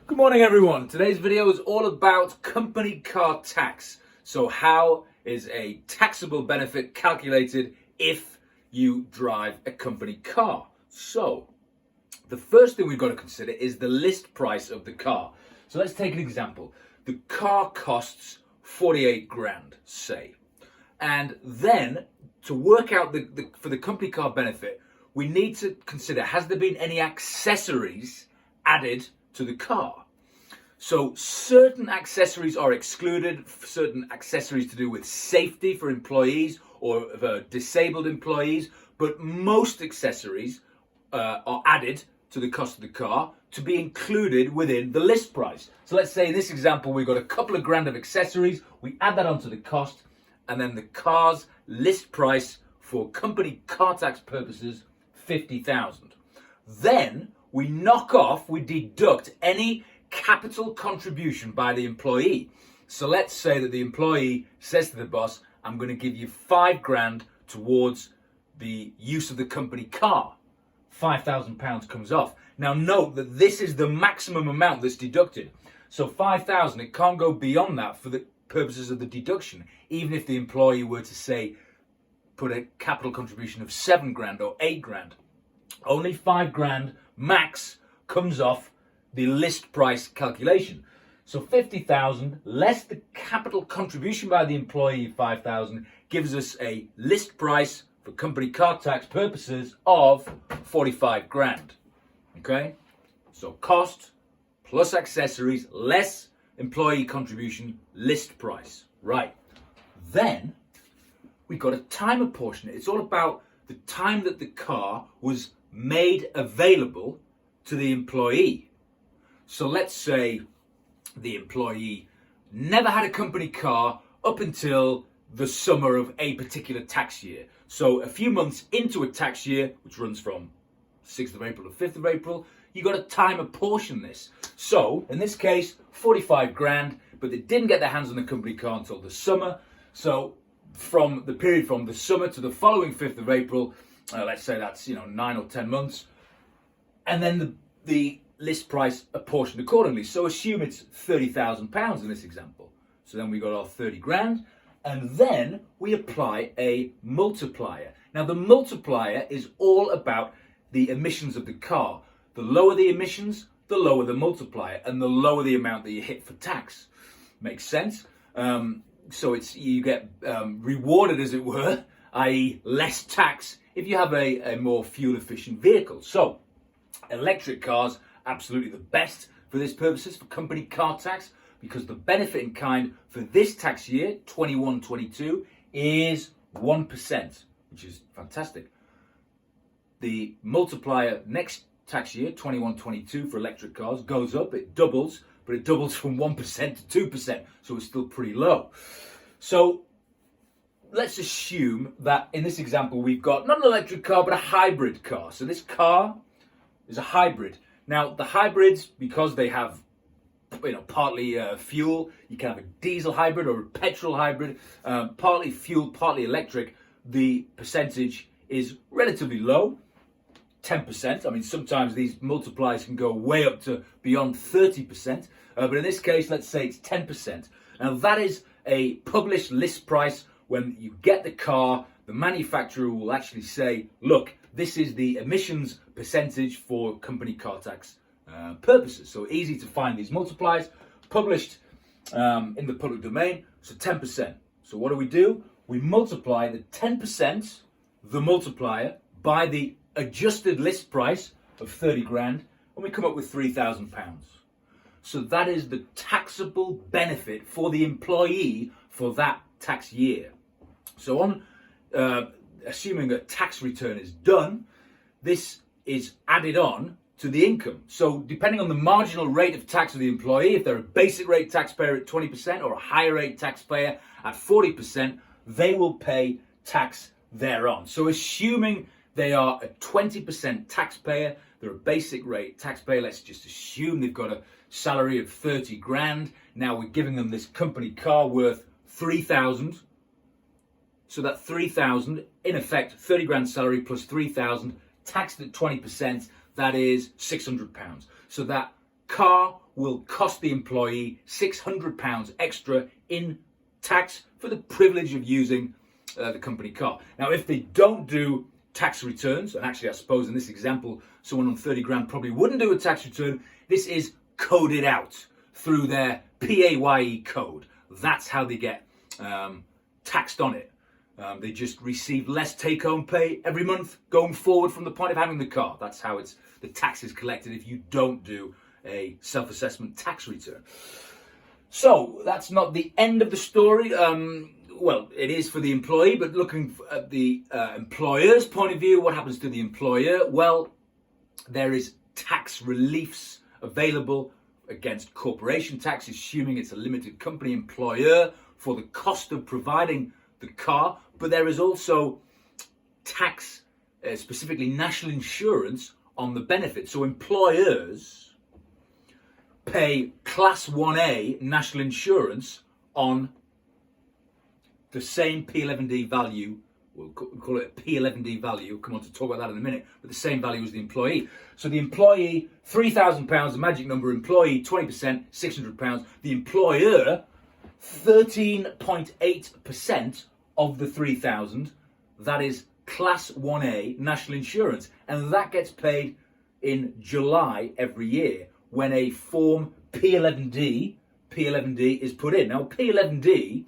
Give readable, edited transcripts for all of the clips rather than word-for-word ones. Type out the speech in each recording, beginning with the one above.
Good morning everyone. Today's video is all about company car tax. So how is a taxable benefit calculated if you drive a company car? So the first thing we've got to consider is the list price of the car. So let's take an example. The car costs 48 grand, say. And then to work out for the company car benefit, we need to consider, has there been any accessories added to the car? So certain accessories are excluded, certain accessories to do with safety for employees or disabled employees, but most accessories are added to the cost of the car to be included within the list price. So let's say in this example we've got a couple of grand of accessories, we add that onto the cost, and then the car's list price for company car tax purposes, 50,000. Then we deduct any capital contribution by the employee. So let's say that the employee says to the boss, I'm going to give you 5 grand towards the use of the company car. £5,000 comes off. Now note that this is the maximum amount that's deducted. So 5,000, it can't go beyond that for the purposes of the deduction, even if the employee were to say, put a capital contribution of 7 grand or 8 grand. Only 5 grand max comes off the list price calculation. So 50,000 less the capital contribution by the employee, 5,000, gives us a list price for company car tax purposes of 45 grand. Okay? So cost plus accessories less employee contribution, list price. Right. Then we've got a time apportionment. It's all about the time that the car was made available to the employee. So let's say the employee never had a company car up until the summer of a particular tax year. So a few months into a tax year, which runs from 6th of April to 5th of April, you got to time apportion this. So in this case, 45 grand, but they didn't get their hands on the company car until the summer. So from the period from the summer to the following 5th of April, let's say that's 9 or 10 months, and then the list price apportioned accordingly. So assume it's £30,000 in this example. So then we got our 30 grand, and then we apply a multiplier. Now the multiplier is all about the emissions of the car. The lower the emissions, the lower the multiplier, and the lower the amount that you hit for tax. Makes sense? So you get rewarded, as it were, i.e. less tax if you have a more fuel efficient vehicle. So electric cars, absolutely the best for this purposes, for company car tax, because the benefit in kind for this tax year, 21-22, is 1%, which is fantastic. The multiplier next tax year, 21-22, for electric cars goes up, it doubles, but it doubles from 1% to 2%, so it's still pretty low. So let's assume that in this example we've got not an electric car, but a hybrid car. So this car is a hybrid. Now the hybrids, because they have partly fuel, you can have a diesel hybrid or a petrol hybrid, partly fuel, partly electric. The percentage is relatively low, 10%. I mean, sometimes these multipliers can go way up to beyond 30%, but in this case, let's say it's 10%. Now that is a published list price. When you get the car, the manufacturer will actually say, look, this is the emissions percentage for company car tax purposes. So easy to find these multipliers, published in the public domain, so 10%. So what do? We multiply the 10%, the multiplier, by the adjusted list price of 30 grand, and we come up with £3,000. So that is the taxable benefit for the employee for that tax year. So on assuming that tax return is done, this is added on to the income. So depending on the marginal rate of tax of the employee, if they're a basic rate taxpayer at 20% or a higher rate taxpayer at 40%, they will pay tax thereon. So assuming they are a 20% taxpayer, they're a basic rate taxpayer, let's just assume they've got a salary of 30 grand. Now we're giving them this company car worth 3,000. So that 3,000, in effect, 30 grand salary plus 3,000, taxed at 20%, that is £600. So that car will cost the employee £600 extra in tax for the privilege of using the company car. Now, if they don't do tax returns, and actually I suppose in this example, someone on 30 grand probably wouldn't do a tax return, this is coded out through their PAYE code. That's how they get taxed on it. They just receive less take-home pay every month going forward from the point of having the car. That's how the tax is collected if you don't do a self-assessment tax return. So that's not the end of the story. Well, it is for the employee, but looking at the employer's point of view, what happens to the employer? Well, there is tax reliefs available against corporation tax, assuming it's a limited company employer, for the cost of providing the car. But there is also tax, specifically national insurance, on the benefit. So employers pay Class 1A national insurance on the same P11D value. We'll call it a P11D value. We'll come on to talk about that in a minute, but the same value as the employee. So the employee, £3,000, the magic number. Employee, 20%, £600. The employer, 13.8% of the 3,000. That is Class 1A national insurance. And that gets paid in July every year when a form P11D is put in. Now, P11D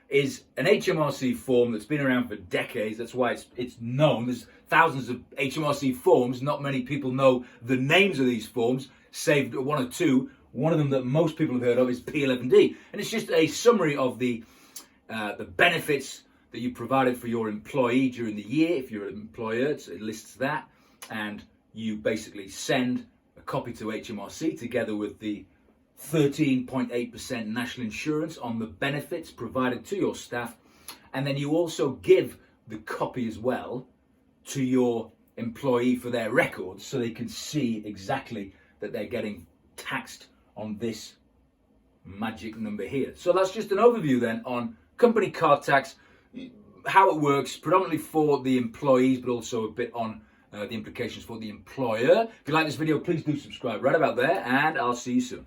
is an HMRC form that's been around for decades. That's why it's known. There's thousands of HMRC forms. Not many people know the names of these forms, save one or two. One of them that most people have heard of is P11D. And it's just a summary of the benefits that you provided for your employee during the year. If you're an employer, it lists that. And you basically send a copy to HMRC together with the 13.8% national insurance on the benefits provided to your staff, and then you also give the copy as well to your employee for their records so they can see exactly that they're getting taxed on this magic number here. So that's just an overview then on company car tax, how it works, predominantly for the employees, but also a bit on the implications for the employer. If you like this video, please do subscribe right about there, and I'll see you soon.